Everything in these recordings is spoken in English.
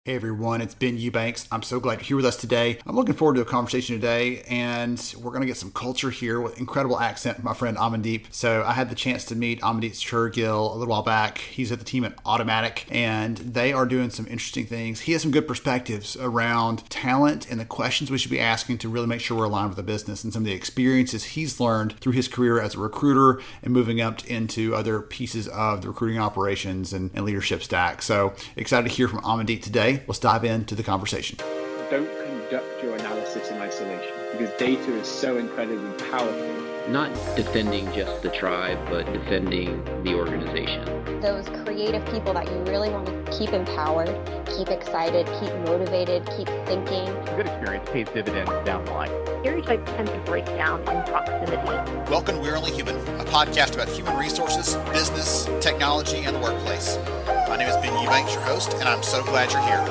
Hey everyone, it's Ben Eubanks. I'm so glad you're here with us today. I'm looking forward to a conversation today, and we're going to get some culture here with incredible accent from my friend Amandeep. So I had the chance to meet Amandeep Shergill a little while back. He's at the team at Automattic, and they are doing some interesting things. He has some good perspectives around talent and the questions we should be asking to really make sure we're aligned with the business, and some of the experiences he's learned through his career as a recruiter and moving up into other pieces of the recruiting operations and leadership stack. So excited to hear from Amandeep today. Let's dive into the conversation. Don't conduct your analysis in isolation because data is so incredibly powerful. Not defending just the tribe, but defending the organization. Those creative people that you really want to keep empowered, keep excited, keep motivated, keep thinking. A good experience pays dividends down the line. Stereotypes tend to break down in proximity. Welcome to We're Only Human, a podcast about human resources, business, technology, and the workplace. My name is Ben Eubanks, your host, and I'm so glad you're here.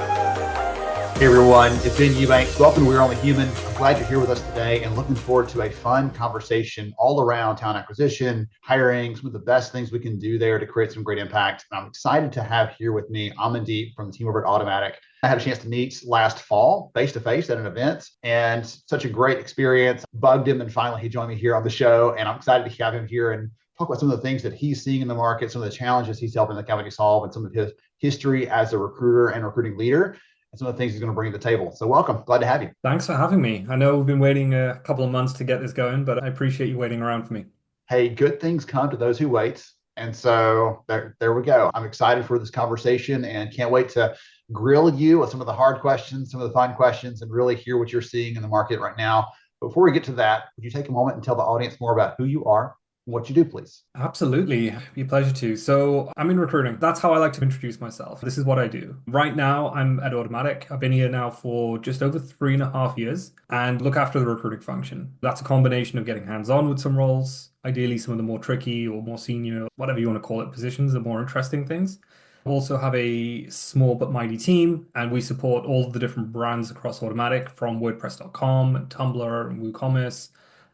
Hey everyone, it's Ben Eubanks. Welcome to We're Only Human. I'm glad you're here with us today and looking forward to a fun conversation all around talent acquisition, hiring, some of the best things we can do there to create some great impact. And I'm excited to have here with me Amandeep from the team over at Automattic. I had a chance to meet last fall face-to-face at an event, and such a great experience. Bugged him, and finally he joined me here on the show, and I'm excited to have him here and talk about some of the things that he's seeing in the market, some of the challenges he's helping the company solve, and some of his history as a recruiter and recruiting leader, and some of the things he's going to bring to the table. So welcome. Glad to have you. Thanks for having me. I know we've been waiting a couple of months to get this going, but I appreciate you waiting around for me. Hey, good things come to those who wait. And so there we go. I'm excited for this conversation and can't wait to grill you with some of the hard questions, some of the fun questions, and really hear what you're seeing in the market right now. Before we get to that, would you take a moment and tell the audience more about who you are and what you do, please? Absolutely. It'd be a pleasure to. So I'm in recruiting. That's how I like to introduce myself. This is what I do. Right now, I'm at Automattic. I've been here now for just over 3.5 years and look after the recruiting function. That's a combination of getting hands-on with some roles, ideally some of the more tricky or more senior, whatever you want to call it, positions, the more interesting things. We also have a small but mighty team, and we support all the different brands across Automattic, from WordPress.com and Tumblr and WooCommerce,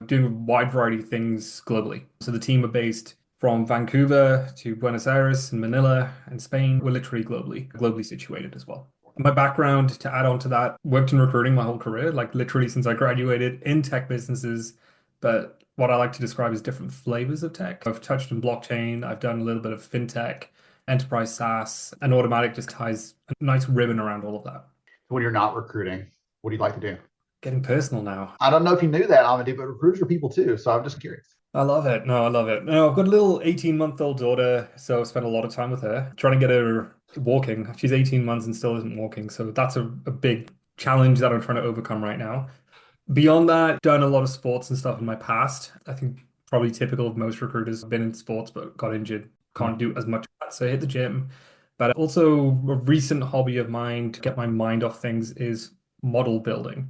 doing a wide variety of things globally. So the team are based from Vancouver to Buenos Aires and Manila and Spain. We're literally globally situated as well. My background, to add on to that, worked in recruiting my whole career, like literally since I graduated, in tech businesses, but what I like to describe as different flavors of tech. I've touched on blockchain, I've done a little bit of fintech, enterprise SaaS, and Automattic just ties a nice ribbon around all of that. When you're not recruiting, what do you like to do? Getting personal now. I don't know if you knew that, Amandeep, but recruiters are people too. So I'm just curious. I love it. No, I love it. No, I've got a little 18-month-old daughter, so I spend a lot of time with her, trying to get her walking. She's 18 months and still isn't walking. So that's a big challenge that I'm trying to overcome right now. Beyond that, done a lot of sports and stuff in my past. I think probably typical of most recruiters. I've been in sports, but got injured. Can't do as much. So I hit the gym. But also a recent hobby of mine to get my mind off things is model building,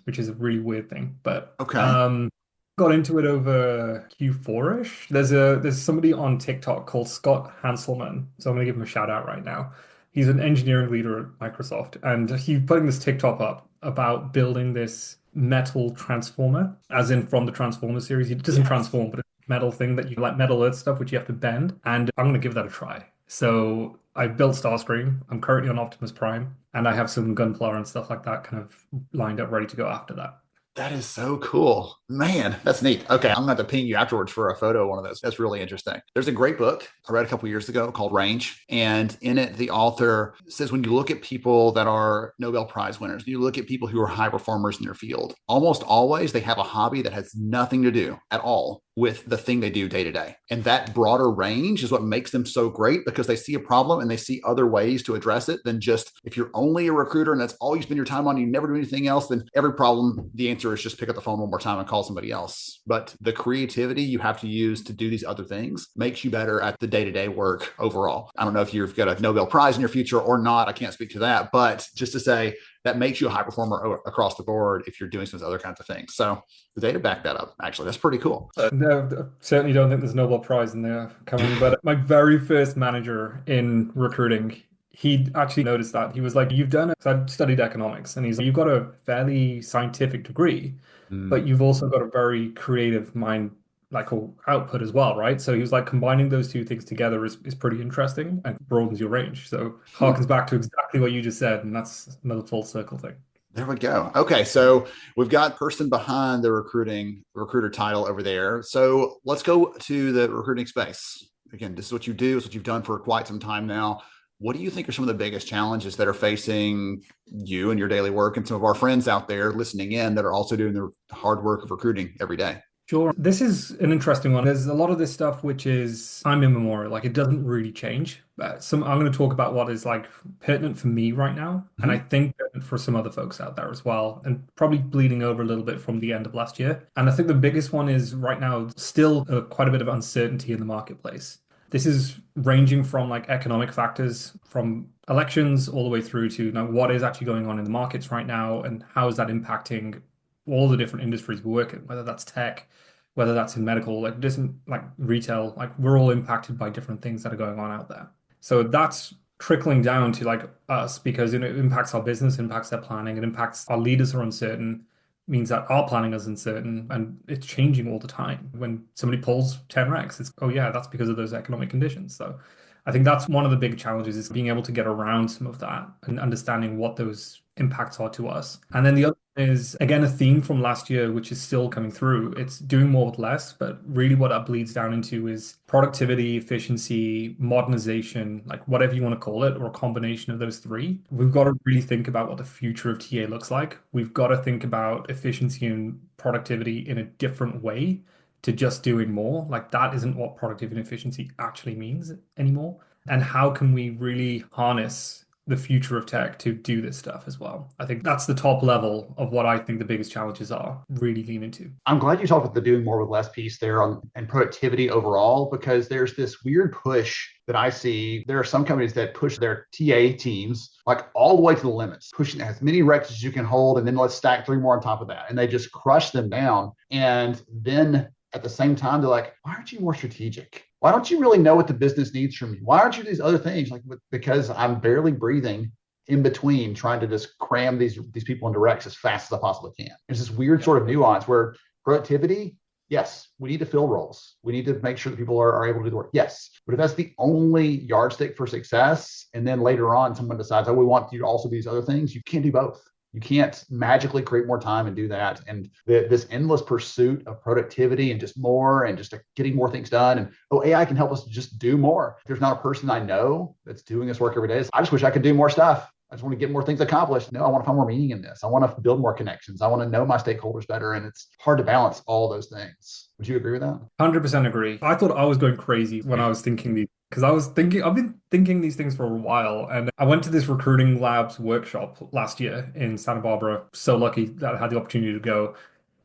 which is a really weird thing. But got into it over Q4-ish. There's somebody on TikTok called Scott Hanselman. So I'm going to give him a shout out right now. He's an engineering leader at Microsoft, and he's putting this TikTok up about building this metal transformer, as in from the Transformer series. It doesn't transform, but it's a metal thing that you like, metal earth stuff, which you have to bend. And I'm going to give that a try. So I've built Starscream. I'm currently on Optimus Prime, and I have some Gunpla and stuff like that kind of lined up, ready to go after that. That is so cool. Man, that's neat. Okay, I'm going to have to ping you afterwards for a photo of one of those. That's really interesting. There's a great book I read a couple years ago called Range. And in it, the author says when you look at people that are Nobel Prize winners, you look at people who are high performers in their field, almost always they have a hobby that has nothing to do at all with the thing they do day to day. And that broader range is what makes them so great, because they see a problem and they see other ways to address it than just, if you're only a recruiter and that's all you spend your time on, you never do anything else, then every problem, the answer is just pick up the phone one more time and call somebody else. But the creativity you have to use to do these other things makes you better at the day-to-day work overall. I don't know if you've got a Nobel Prize in your future or not. I can't speak to that, but just to say that makes you a high performer across the board if you're doing some other kinds of things. So the data back that up, actually. That's pretty cool. No, I certainly don't think there's a Nobel Prize in there coming, but my very first manager in recruiting, he actually noticed that. He was like, you've done it. So I studied economics, and he's like, you've got a fairly scientific degree, but you've also got a very creative like or output as well, right? So he was like combining those two things together is pretty interesting and broadens your range. So harkens back to exactly what you just said, and that's another full circle thing. There we go. Okay, so we've got person behind the recruiter title over there. So let's go to the recruiting space. Again, this is what you do, it's what you've done for quite some time now. What do you think are some of the biggest challenges that are facing you and your daily work and some of our friends out there listening in that are also doing the hard work of recruiting every day? Sure. This is an interesting one. There's a lot of this stuff which is time immemorial, like it doesn't really change. I'm going to talk about what is like pertinent for me right now, and I think pertinent for some other folks out there as well, and probably bleeding over a little bit from the end of last year. And I think the biggest one is right now still quite a bit of uncertainty in the marketplace. This is ranging from like economic factors, from elections all the way through to now what is actually going on in the markets right now, and how is that impacting all the different industries we work in, whether that's tech, whether that's in medical, like different like retail, like we're all impacted by different things that are going on out there. So that's trickling down to like us because it impacts our business, impacts their planning, it impacts our leaders are uncertain, means that our planning is uncertain and it's changing all the time. When somebody pulls 10 recs, it's oh yeah, that's because of those economic conditions. So I think that's one of the big challenges is being able to get around some of that and understanding what those impacts are to us. And then the other is again a theme from last year, which is still coming through. It's doing more with less, but really what that bleeds down into is productivity, efficiency, modernization, like whatever you want to call it, or a combination of those three. We've got to really think about what the future of TA looks like. We've got to think about efficiency and productivity in a different way to just doing more. Like that isn't what productivity and efficiency actually means anymore. And how can we really harness the future of tech to do this stuff as well? I think that's the top level of what I think the biggest challenges are, really lean into. I'm glad you talked about the doing more with less piece there on and productivity overall, because there's this weird push that I see. There are some companies that push their TA teams like all the way to the limits, pushing as many recs as you can hold, and then let's stack three more on top of that. And they just crush them down. And then at the same time, they're like, why aren't you more strategic? Why don't you really know what the business needs from you? Why aren't you these other things? Like, because I'm barely breathing in between trying to just cram these people into recs as fast as I possibly can. There's this weird sort of nuance where productivity, yes, we need to fill roles. We need to make sure that people are able to do the work. Yes. But if that's the only yardstick for success, and then later on someone decides, oh, we want you to also do these other things, you can't do both. You can't magically create more time and do that. And this endless pursuit of productivity and just more and just getting more things done. And oh, AI can help us just do more. If there's not a person I know that's doing this work every day, I just wish I could do more stuff. I just want to get more things accomplished. No, I want to find more meaning in this. I want to build more connections. I want to know my stakeholders better. And it's hard to balance all those things. Would you agree with that? 100% agree. I thought I was going crazy when I was thinking these, because I've been thinking these things for a while. And I went to this recruiting labs workshop last year in Santa Barbara. So lucky that I had the opportunity to go.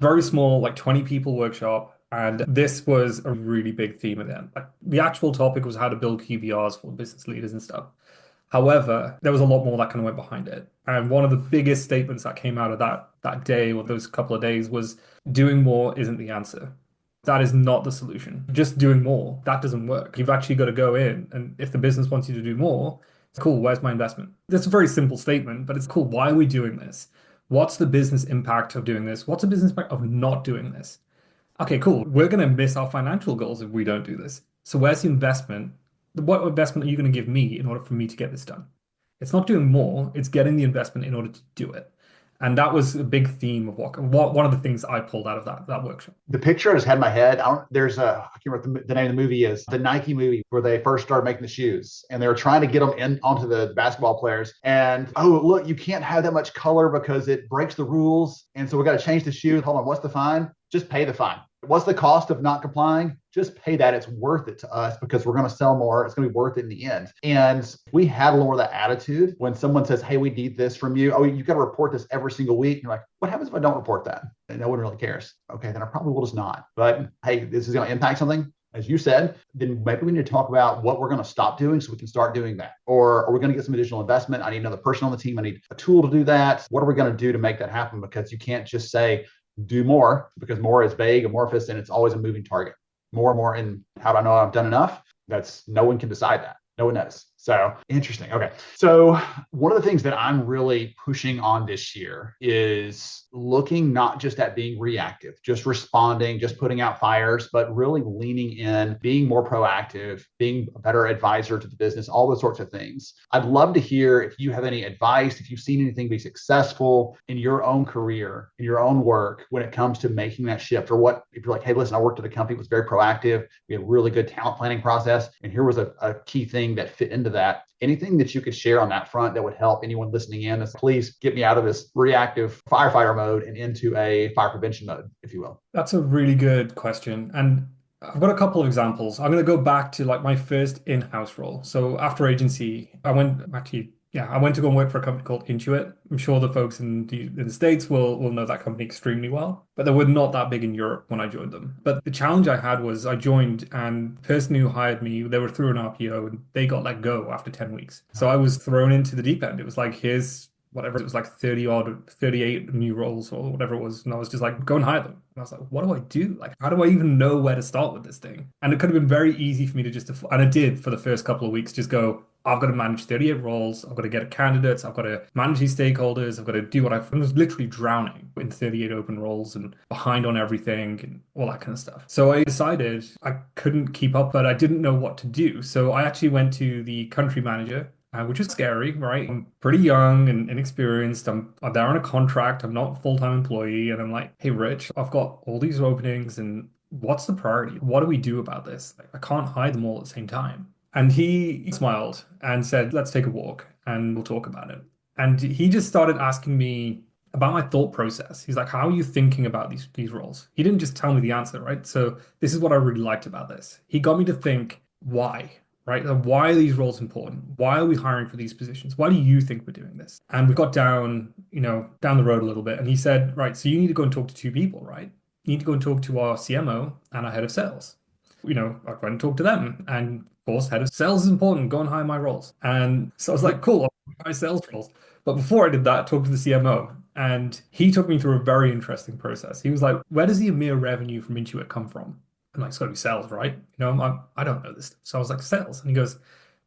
Very small, like 20 people workshop. And this was a really big theme of them. Like the actual topic was how to build QBRs for business leaders and stuff. However, there was a lot more that kind of went behind it. And one of the biggest statements that came out of that day or those couple of days was doing more isn't the answer. That is not the solution. Just doing more, that doesn't work. You've actually got to go in, and if the business wants you to do more, it's cool, where's my investment? That's a very simple statement, but it's cool. Why are we doing this? What's the business impact of doing this? What's the business impact of not doing this? Okay, cool. We're going to miss our financial goals if we don't do this. So where's the investment? What investment are you going to give me in order for me to get this done? It's not doing more, it's getting the investment in order to do it. And that was a big theme of one of the things I pulled out of that workshop. The picture I just had in my head, I can't remember what the name of the movie is, the Nike movie where they first started making the shoes and they were trying to get them onto the basketball players. And, oh, look, you can't have that much color because it breaks the rules. And so we got to change the shoe. Hold on, what's the fine? Just pay the fine. What's the cost of not complying? Just pay that. It's worth it to us because we're going to sell more. It's going to be worth it in the end. And we had a little more of that attitude when someone says, hey, we need this from you. Oh, you got to report this every single week. And you're like, what happens if I don't report that? And no one really cares. Okay, then I probably will just not. But hey, this is going to impact something. As you said, then maybe we need to talk about what we're going to stop doing so we can start doing that. Or are we going to get some additional investment? I need another person on the team. I need a tool to do that. What are we going to do to make that happen? Because you can't just say, do more, because more is vague, amorphous, and it's always a moving target. More and more. And how do I know I've done enough? No one can decide that. No one knows. So interesting. Okay. So one of the things that I'm really pushing on this year is looking not just at being reactive, just responding, just putting out fires, but really leaning in, being more proactive, being a better advisor to the business, all those sorts of things. I'd love to hear if you have any advice, if you've seen anything be successful in your own career, in your own work, when it comes to making that shift, or what, if you're like, hey, listen, I worked at a company that was very proactive. We had a really good talent planning process. And here was a key thing that fit into that. Anything that you could share on that front that would help anyone listening in is please get me out of this reactive firefighter mode and into a fire prevention mode, if you will. That's a really good question. And I've got a couple of examples. I'm going to go back to like my first in-house role. So after agency, I went actually, yeah, I went to go and work for a company called Intuit. I'm sure the folks in the States will know that company extremely well, but they were not that big in Europe when I joined them. But the challenge I had was I joined and the person who hired me, they were through an RPO and they got let go after 10 weeks. So I was thrown into the deep end. It was like, here's whatever, it was like 30 odd, 38 new roles or whatever it was. And I was just like, go and hire them. And I was like, what do I do? Like, how do I even know where to start with this thing? And it could have been very easy for me to just, and I did for the first couple of weeks, just go, I've got to manage 38 roles. I've got to get candidates. I've got to manage these stakeholders. I've got to do what I was literally drowning in 38 open roles and behind on everything and all that kind of stuff. So I decided I couldn't keep up, but I didn't know what to do. So I actually went to the country manager, which is scary, right? I'm pretty young and inexperienced. I'm there on a contract. I'm not a full-time employee. And I'm like, hey, Rich, I've got all these openings and what's the priority? What do we do about this? Like, I can't hide them all at the same time. And he smiled and said, let's take a walk and we'll talk about it. And he just started asking me about my thought process. He's like, how are you thinking about these roles? He didn't just tell me the answer, right? So this is what I really liked about this. He got me to think, why? Right? Why are these roles important? Why are we hiring for these positions? Why do you think we're doing this? And we got down the road a little bit. And he said, right, so you need to go and talk to two people, right? You need to go and talk to our CMO and our head of sales. I went and talked to them. And of course, head of sales is important. Go and hire my roles. And so I was like, cool, I'll hire sales roles. But before I did that, I talked to the CMO. And he took me through a very interesting process. He was like, where does the EMEA revenue from Intuit come from? I'm like, it's got to be sales, right? I don't know this. So I was like, sales. And he goes,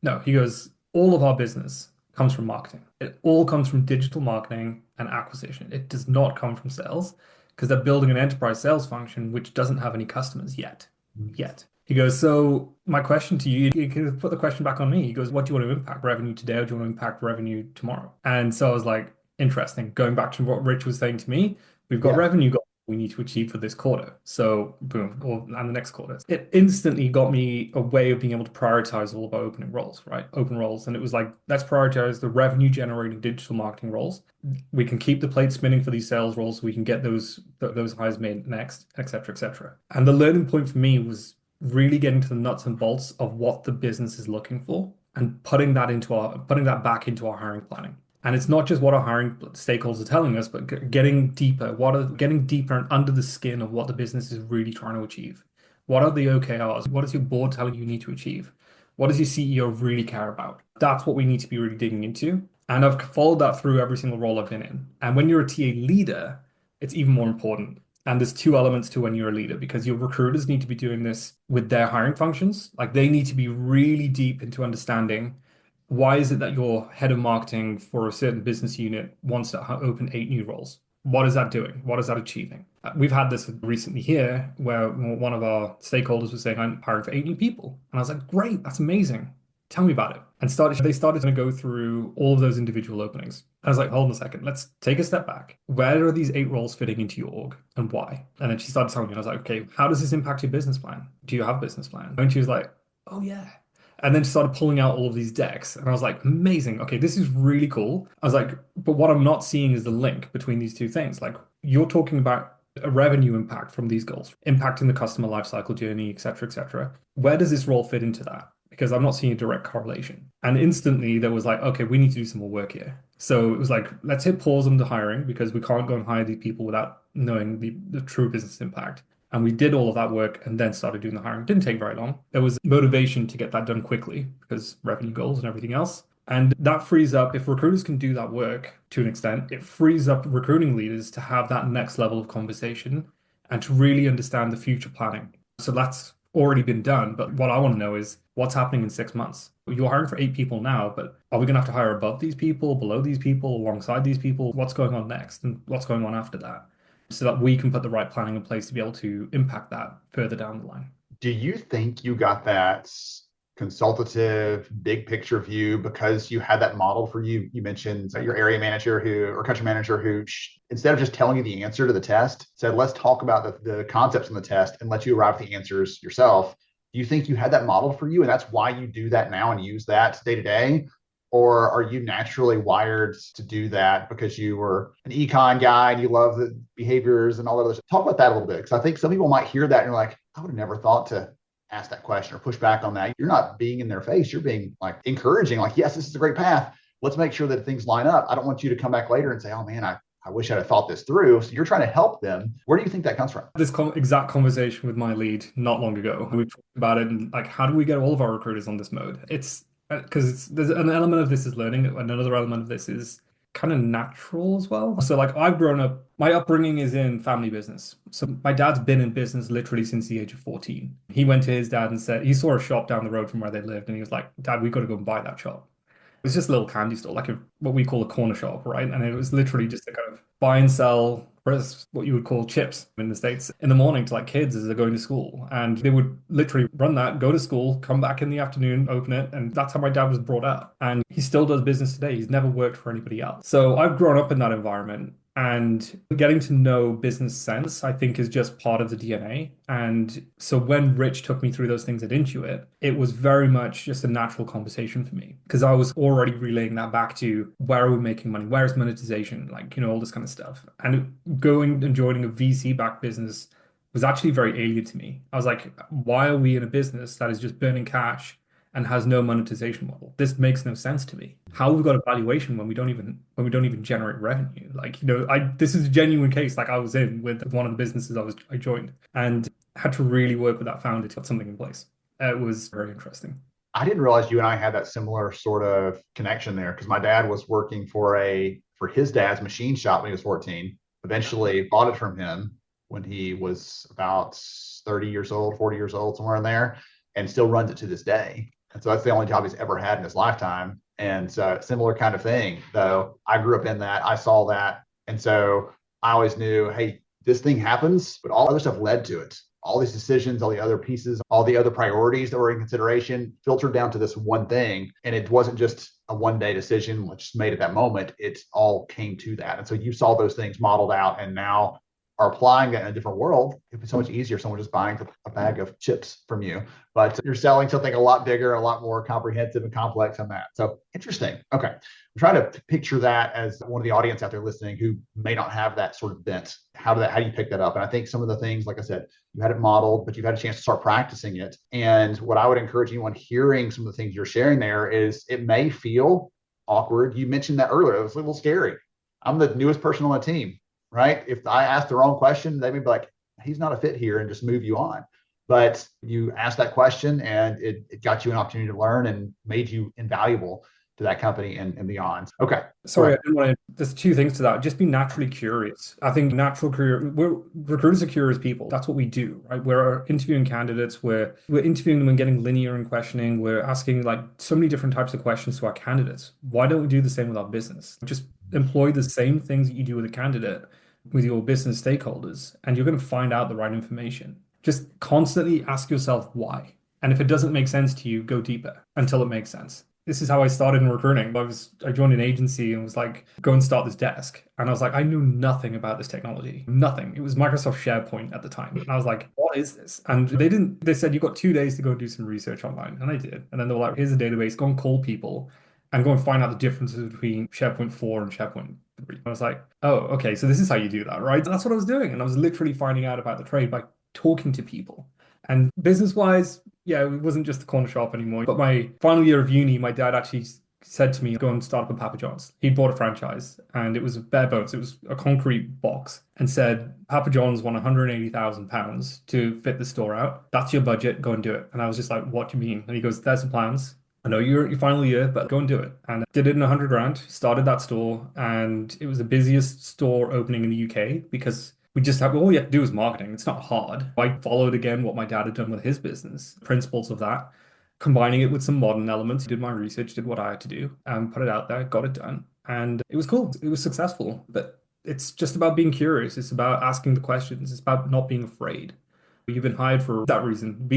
no. He goes, all of our business comes from marketing. It all comes from digital marketing and acquisition. It does not come from sales because they're building an enterprise sales function which doesn't have any customers yet. He goes, so my question to you can put the question back on me. He goes, what do you want to impact revenue today or do you want to impact revenue tomorrow? And so I was like, interesting. Going back to what Rich was saying to me, we've got revenue goals we need to achieve for this quarter. So boom, and the next quarter. It instantly got me a way of being able to prioritize all of our opening roles, right? Open roles. And it was like, let's prioritize the revenue generating digital marketing roles. We can keep the plate spinning for these sales roles so we can get those hires made next, et cetera, et cetera. And the learning point for me was really getting to the nuts and bolts of what the business is looking for and putting that back into our hiring planning. And it's not just what our hiring stakeholders are telling us, but getting deeper and under the skin of what the business is really trying to achieve. What are the OKRs? What is your board telling you need to achieve? What does your CEO really care about? That's what we need to be really digging into. And I've followed that through every single role I've been in. And when you're a TA leader, it's even more important. And there's two elements to when you're a leader, because your recruiters need to be doing this with their hiring functions. Like they need to be really deep into understanding why is it that your head of marketing for a certain business unit wants to open 8 new roles? What is that doing? What is that achieving? We've had this recently here where one of our stakeholders was saying, I'm hiring for 8 new people. And I was like, great, that's amazing. Tell me about it. And they started to go through all of those individual openings. I was like, hold on a second, let's take a step back. Where are these 8 roles fitting into your org and why? And then she started telling me, and I was like, okay, how does this impact your business plan? Do you have a business plan? And she was like, oh yeah. And then started pulling out all of these decks. And I was like, amazing. Okay, this is really cool. I was like, but what I'm not seeing is the link between these two things. Like you're talking about a revenue impact from these goals, impacting the customer lifecycle journey, et cetera, et cetera. Where does this role fit into that? Because I'm not seeing a direct correlation. And instantly there was like, okay, we need to do some more work here. So it was like, let's hit pause on the hiring because we can't go and hire these people without knowing the true business impact. And we did all of that work and then started doing the hiring. It didn't take very long. There was motivation to get that done quickly because revenue goals and everything else. And that frees up, if recruiters can do that work to an extent, it frees up recruiting leaders to have that next level of conversation and to really understand the future planning. So that's already been done. But what I want to know is what's happening in 6 months. You're hiring for 8 people now, but are we going to have to hire above these people, below these people, alongside these people? What's going on next and what's going on after that? So that we can put the right planning in place to be able to impact that further down the line. Do you think you got that consultative, big picture view because you had that model for you? You mentioned your area manager who, or country manager who, instead of just telling you the answer to the test, said, let's talk about the concepts in the test and let you arrive at the answers yourself. Do you think you had that model for you and that's why you do that now and use that day to day? Or are you naturally wired to do that because you were an econ guy and you love the behaviors and all that other stuff? Talk about that a little bit, because I think some people might hear that and you're like, I would have never thought to ask that question or push back on that. You're not being in their face. You're being like encouraging, like, yes, this is a great path. Let's make sure that things line up. I don't want you to come back later and say, oh man, I wish I'd have thought this through. So you're trying to help them. Where do you think that comes from? This exact conversation with my lead not long ago. We talked about it and like, how do we get all of our recruiters on this mode? It's because there's an element of this is learning, and another element of this is kind of natural as well. So like I've grown up, my upbringing is in family business. So my dad's been in business literally since the age of 14. He went to his dad and said, he saw a shop down the road from where they lived and he was like, Dad, we've got to go and buy that shop. It was just a little candy store, like what we call a corner shop, right? And it was literally just a kind of buy and sell, what you would call chips in the States, in the morning to like kids as they're going to school. And they would literally run that, go to school, come back in the afternoon, open it. And that's how my dad was brought up. And he still does business today. He's never worked for anybody else. So I've grown up in that environment. And getting to know business sense, I think, is just part of the DNA. And so when Rich took me through those things at Intuit, it was very much just a natural conversation for me because I was already relaying that back to where are we making money? Where is monetization? Like, all this kind of stuff. And going and joining a VC-backed business was actually very alien to me. I was like, why are we in a business that is just burning cash and has no monetization model? This makes no sense to me. How have we got a valuation when we don't even generate revenue? Like, this is a genuine case like I was in with one of the businesses I joined and had to really work with that founder to put something in place. It was very interesting. I didn't realize you and I had that similar sort of connection there because my dad was working for his dad's machine shop when he was 14, eventually bought it from him when he was about 30 years old, 40 years old, somewhere in there, and still runs it to this day. And so that's the only job he's ever had in his lifetime. And so similar kind of thing, though. I grew up in that. I saw that. And so I always knew, hey, this thing happens, but all other stuff led to it. All these decisions, all the other pieces, all the other priorities that were in consideration filtered down to this one thing. And it wasn't just a one-day decision just made at that moment. It all came to that. And so you saw those things modeled out and now are applying that in a different world. It'd be so much easier if someone just buying a bag of chips from you, but you're selling something a lot bigger, a lot more comprehensive and complex on that. So interesting. Okay. I'm trying to picture that as one of the audience out there listening who may not have that sort of bent. How do you pick that up? And I think some of the things, like I said, you had it modeled, but you've had a chance to start practicing it. And what I would encourage anyone hearing some of the things you're sharing there is it may feel awkward. You mentioned that earlier. It was a little scary. I'm the newest person on the team. Right? If I ask the wrong question, they may be like, he's not a fit here and just move you on. But you asked that question and it got you an opportunity to learn and made you invaluable to that company and beyond. Okay. Sorry, there's two things to that. Just be naturally curious. I think recruiters are curious people. That's what we do, right? We're interviewing candidates, we're interviewing them and getting linear in questioning. We're asking like so many different types of questions to our candidates. Why don't we do the same with our business? Just employ the same things that you do with a candidate with your business stakeholders, and you're going to find out the right information. Just constantly ask yourself why. And if it doesn't make sense to you, go deeper until it makes sense. This is how I started in recruiting. I joined an agency and was like, go and start this desk. And I was like, I knew nothing about this technology. Nothing. It was Microsoft SharePoint at the time. And I was like, what is this? And they said, you've got 2 days to go do some research online. And I did. And then they were like, here's a database, go and call people and go and find out the differences between SharePoint 4 and SharePoint 3. I was like, oh, okay, so this is how you do that, right? That's what I was doing. And I was literally finding out about the trade by talking to people. And business-wise, yeah, it wasn't just the corner shop anymore. But my final year of uni, my dad actually said to me, go and start up a Papa John's. He'd bought a franchise and it was bare bones. It was a concrete box and said, Papa John's won £180,000 to fit the store out. That's your budget. Go and do it. And I was just like, what do you mean? And he goes, there's the plans. I know you're at your final year, but go and do it. And I did it in 100 grand, started that store, and it was the busiest store opening in the UK because We just have, all we have to do is marketing. It's not hard. I followed again what my dad had done with his business, principles of that, combining it with some modern elements, did my research, did what I had to do, put it out there, got it done. And it was cool. It was successful. But it's just about being curious. It's about asking the questions. It's about not being afraid. You've been hired for that reason.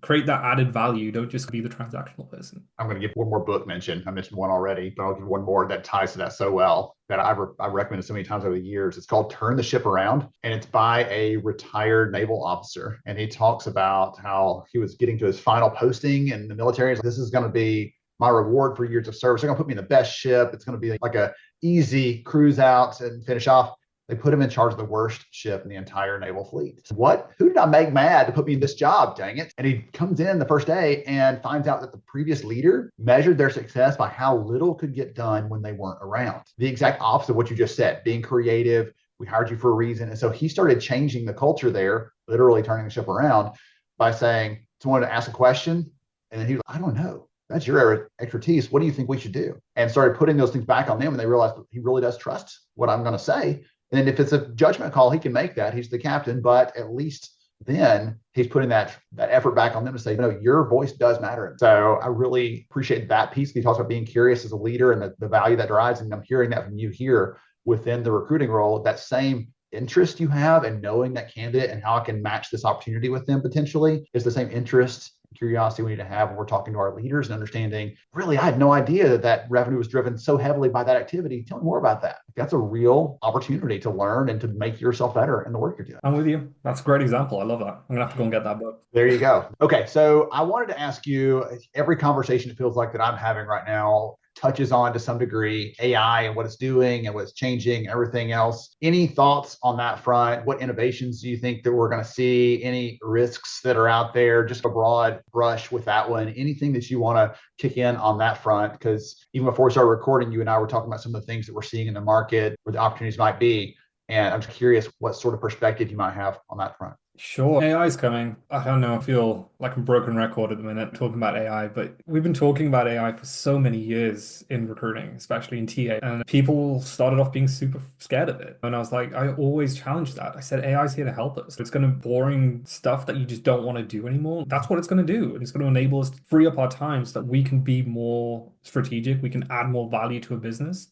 Create that added value. Don't just be the transactional person. I'm going to give one more book mention. I mentioned one already, but I'll give one more that ties to that so well that I've recommended so many times over the years. It's called Turn the Ship Around, and it's by a retired naval officer. And he talks about how he was getting to his final posting in the military. He's like, this is going to be my reward for years of service. They're going to put me in the best ship. It's going to be like a easy cruise out and finish off. They put him in charge of the worst ship in the entire naval fleet. What? Who did I make mad to put me in this job? Dang it. And he comes in the first day and finds out that the previous leader measured their success by how little could get done when they weren't around. The exact opposite of what you just said, being creative. We hired you for a reason. And so he started changing the culture there, literally turning the ship around by saying, someone to ask a question. And then he was like, I don't know. That's your expertise. What do you think we should do? And started putting those things back on them. And they realized he really does trust what I'm going to say. And if it's a judgment call, he can make that. He's the captain, but at least then he's putting that effort back on them to say, no, your voice does matter. So I really appreciate that piece. He talks about being curious as a leader and the value that drives. And I'm hearing that from you here within the recruiting role, that same interest you have in knowing that candidate and how I can match this opportunity with them potentially is the same interest, curiosity we need to have when we're talking to our leaders and understanding, really, I had no idea that revenue was driven so heavily by that activity. Tell me more about that. That's a real opportunity to learn and to make yourself better in the work you're doing. I'm with you. That's a great example. I love that. I'm going to have to go and get that book. There you go. Okay. So I wanted to ask you, every conversation it feels like that I'm having right now touches on to some degree AI and what it's doing and what it's changing, everything else. Any thoughts on that front? What innovations do you think that we're going to see? Any risks that are out there? Just a broad brush with that one. Anything that you want to kick in on that front? Because even before we started recording, you and I were talking about some of the things that we're seeing in the market, where the opportunities might be. And I'm just curious what sort of perspective you might have on that front. Sure. AI is coming. I don't know. I feel like a broken record at the minute talking about AI, but we've been talking about AI for so many years in recruiting, especially in TA. And people started off being super scared of it. And I was like, I always challenged that. I said, AI is here to help us. It's going to boring stuff that you just don't want to do anymore. That's what it's going to do. And it's going to enable us to free up our time so that we can be more strategic. We can add more value to a business.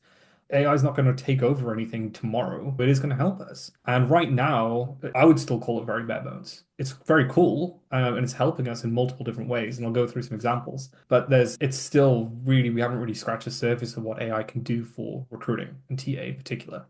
AI is not going to take over anything tomorrow, but it is going to help us. And right now, I would still call it very bare bones. It's very cool, and it's helping us in multiple different ways. And I'll go through some examples. But it's still really, we haven't really scratched the surface of what AI can do for recruiting and TA in particular.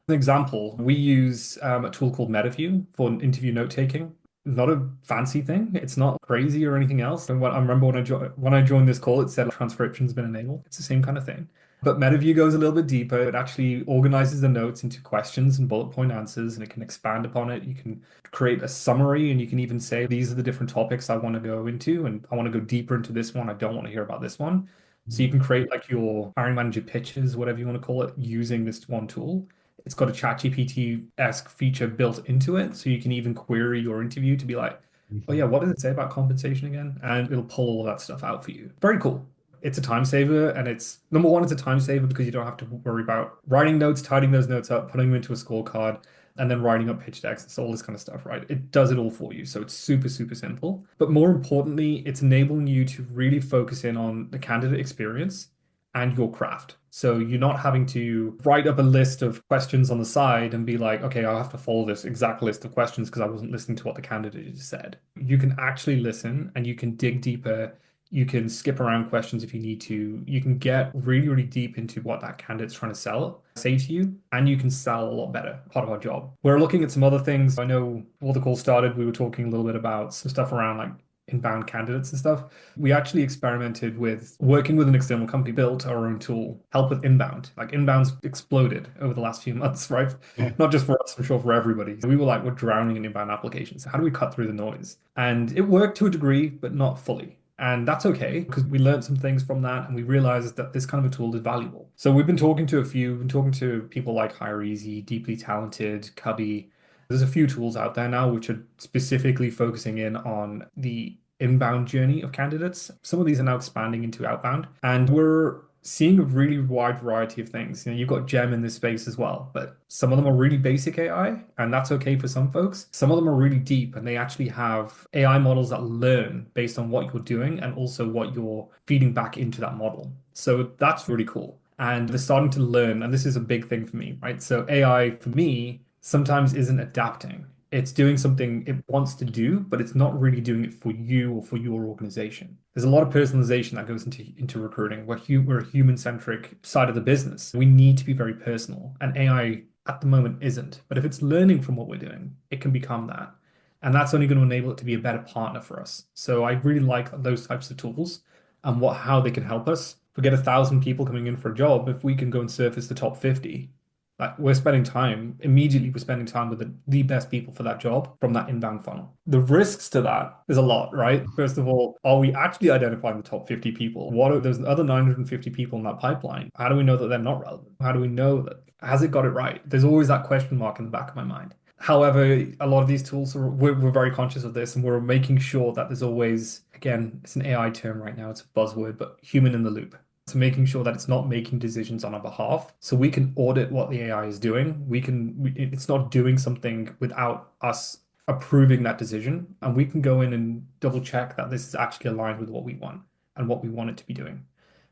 An example, we use a tool called MetaView for interview note taking. Not a fancy thing. It's not crazy or anything else. And I remember when I joined this call, it said transcription's been enabled. It's the same kind of thing. But MetaView goes a little bit deeper. It actually organizes the notes into questions and bullet point answers, and it can expand upon it. You can create a summary, and you can even say, these are the different topics I want to go into, and I want to go deeper into this one. I don't want to hear about this one. So you can create like your hiring manager pitches, whatever you want to call it, using this one tool. It's got a ChatGPT-esque feature built into it. So you can even query your interview to be like, oh yeah, what does it say about compensation again? And it'll pull all of that stuff out for you. Very cool. It's a time saver, and it's number one, it's a time saver because you don't have to worry about writing notes, tidying those notes up, putting them into a scorecard, and then writing up pitch decks. It's all this kind of stuff, right? It does it all for you. So it's super, super simple. But more importantly, it's enabling you to really focus in on the candidate experience and your craft. So you're not having to write up a list of questions on the side and be like, okay, I'll have to follow this exact list of questions because I wasn't listening to what the candidate just said. You can actually listen and you can dig deeper. You can skip around questions if you need to. You can get really, really deep into what that candidate's trying to say to you, and you can sell a lot better. Part of our job. We're looking at some other things. I know before the call started, we were talking a little bit about some stuff around like inbound candidates and stuff. We actually experimented with working with an external company, built our own tool, help with inbound. Like inbound's exploded over the last few months, right? Yeah. Not just for us, I'm sure for everybody. So we were like, we're drowning in inbound applications. How do we cut through the noise? And it worked to a degree, but not fully. And that's okay because we learned some things from that and we realized that this kind of a tool is valuable. So we've been talking to people like HireEasy, Deeply Talented, Cubby. There's a few tools out there now which are specifically focusing in on the inbound journey of candidates. Some of these are now expanding into outbound, and we're seeing a really wide variety of things. You've got Gem in this space as well, but some of them are really basic AI, and that's okay for some folks. Some of them are really deep, and they actually have AI models that learn based on what you're doing and also what you're feeding back into that model. So that's really cool. And they're starting to learn, and this is a big thing for me, right? So AI for me sometimes isn't adapting. It's doing something it wants to do, but it's not really doing it for you or for your organization. There's a lot of personalization that goes into recruiting. We're a human-centric side of the business. We need to be very personal, and AI at the moment isn't. But if it's learning from what we're doing, it can become that. And that's only going to enable it to be a better partner for us. So I really like those types of tools and how they can help us. If we get 1,000 people coming in for a job, if we can go and surface the top 50, like we're spending time with the best people for that job from that inbound funnel. The risks to that is a lot, right? First of all, are we actually identifying the top 50 people? What are those other 950 people in that pipeline? How do we know that they're not relevant? How do we know that has it got it right? There's always that question mark in the back of my mind. However, a lot of these tools we're very conscious of this, and we're making sure that there's always, again, it's an AI term right now, it's a buzzword, but human in the loop. So making sure that it's not making decisions on our behalf, so we can audit what the AI is doing. It's not doing something without us approving that decision, and we can go in and double check that this is actually aligned with what we want and what we want it to be doing.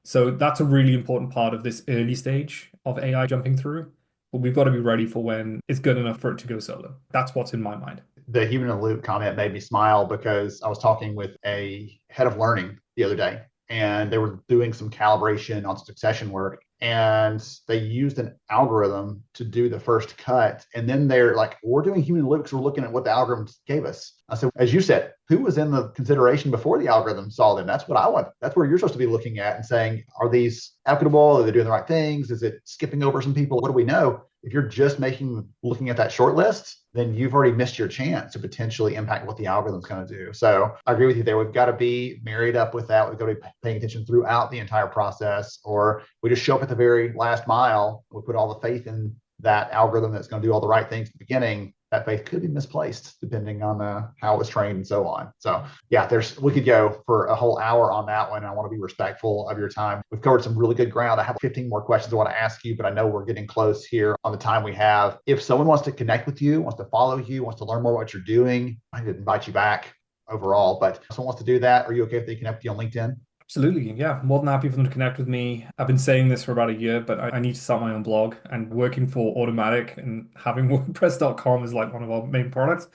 So that's a really important part of this early stage of AI jumping through. But we've got to be ready for when it's good enough for it to go solo. That's what's in my mind. The human in the loop comment made me smile because I was talking with a head of learning the other day, and they were doing some calibration on succession work, and they used an algorithm to do the first cut. And then they're like, we're doing human in the loop because we're looking at what the algorithm gave us. I said, as you said, who was in the consideration before the algorithm saw them? That's what I want. That's where you're supposed to be looking at and saying, are these equitable? Are they doing the right things? Is it skipping over some people? What do we know? If you're just looking at that short list, then you've already missed your chance to potentially impact what the algorithm's going to do. So I agree with you there. We've got to be married up with that. We've got to be paying attention throughout the entire process, or we just show up at the very last mile. We put all the faith in that algorithm that's going to do all the right things at the beginning. That faith could be misplaced depending on how it was trained and so on. So yeah, we could go for a whole hour on that one. I want to be respectful of your time. We've covered some really good ground. I have 15 more questions I want to ask you, but I know we're getting close here on the time we have. If someone wants to connect with you, wants to follow you, wants to learn more about what you're doing, I did invite you back overall, but if someone wants to do that, are you okay if they connect with you on LinkedIn? Absolutely. Yeah. More than happy for them to connect with me. I've been saying this for about a year, but I need to start my own blog, and working for Automattic and having WordPress.com is like one of our main products.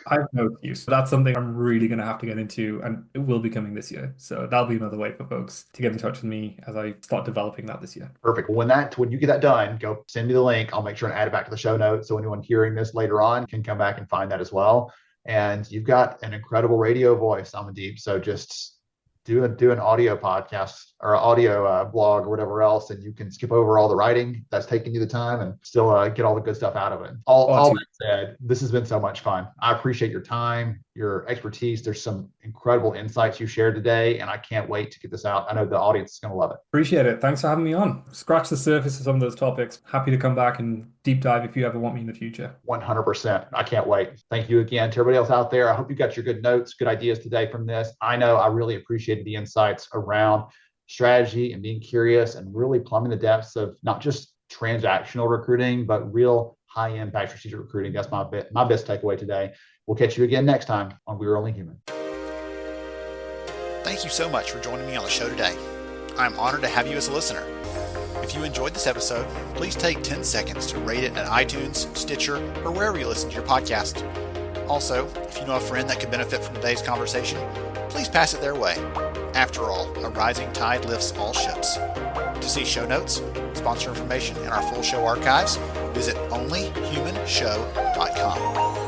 I have no excuse. That's something I'm really going to have to get into, and it will be coming this year. So that'll be another way for folks to get in touch with me as I start developing that this year. Perfect. When you get that done, go send me the link. I'll make sure and add it back to the show notes so anyone hearing this later on can come back and find that as well. And you've got an incredible radio voice, Amandeep. So just do an audio podcast or audio blog or whatever else, and you can skip over all the writing that's taking you the time and still get all the good stuff out of it. All that said, this has been so much fun. I appreciate your time, your expertise. There's some incredible insights you shared today, and I can't wait to get this out. I know the audience is going to love it. Appreciate it. Thanks for having me on. Scratch the surface of some of those topics. Happy to come back and deep dive if you ever want me in the future. 100%. I can't wait. Thank you again to everybody else out there. I hope you got your good notes, good ideas today from this. I know I really appreciated the insights around strategy and being curious and really plumbing the depths of not just transactional recruiting, but real high impact strategic recruiting. That's my best takeaway today. We'll catch you again next time on We're Only Human. Thank you so much for joining me on the show today. I'm honored to have you as a listener. If you enjoyed this episode, please take 10 seconds to rate it at iTunes, Stitcher, or wherever you listen to your podcast. Also, if you know a friend that could benefit from today's conversation, please pass it their way. After all, a rising tide lifts all ships. To see show notes, sponsor information, and our full show archives, visit onlyhumanshow.com.